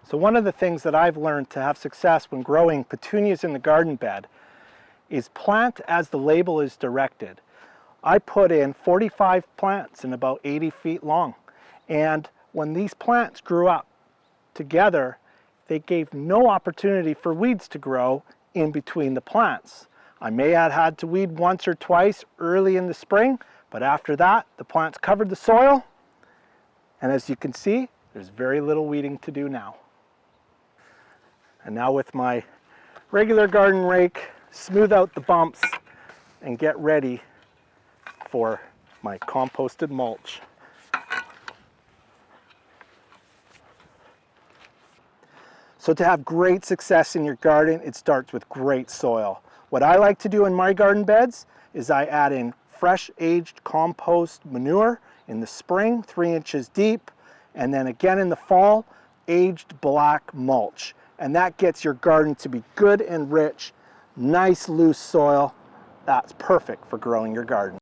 So one of the things that I've learned to have success when growing petunias in the garden bed is plant as the label is directed. I put in 45 plants and about 80 feet long. And when these plants grew up together, they gave no opportunity for weeds to grow in between the plants. I may have had to weed once or twice early in the spring, but after that, the plants covered the soil. And as you can see, there's very little weeding to do now. And now with my regular garden rake, smooth out the bumps and get ready for my composted mulch. So to have great success in your garden, it starts with great soil. What I like to do in my garden beds is I add in fresh aged compost manure in the spring, 3 inches deep, and then again in the fall, aged black mulch. And that gets your garden to be good and rich, nice loose soil. That's perfect for growing your garden.